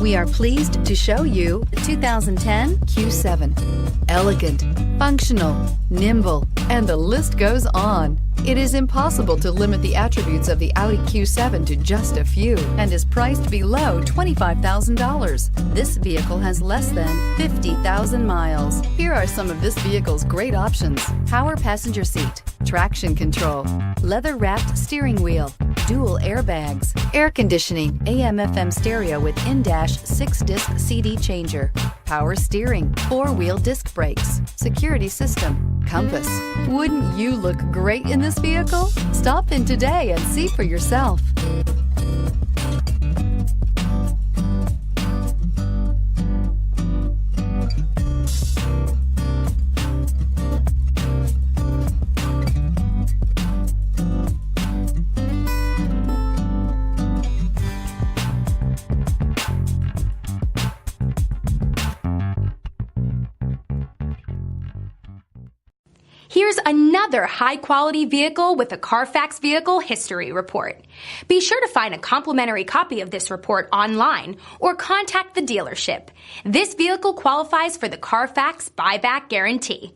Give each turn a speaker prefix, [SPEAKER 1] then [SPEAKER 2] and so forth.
[SPEAKER 1] We are pleased to show you the 2010 Q7. Elegant, functional, nimble, and the list goes on. It is impossible to limit the attributes of the Audi Q7 to just a few and is priced below $25,000. This vehicle has less than 50,000 miles. Here are some of this vehicle's great options: power passenger seat, traction control, leather-wrapped steering wheel, dual airbags, air conditioning, AM/FM stereo with in-dash 6-disc CD changer, power steering, 4-wheel disc brakes, security system, compass. Wouldn't you look great in this vehicle? Stop in today and see for yourself.
[SPEAKER 2] Here's another high-quality vehicle with a Carfax Vehicle History Report. Be sure to find a complimentary copy of this report online or contact the dealership. This vehicle qualifies for the Carfax Buyback Guarantee.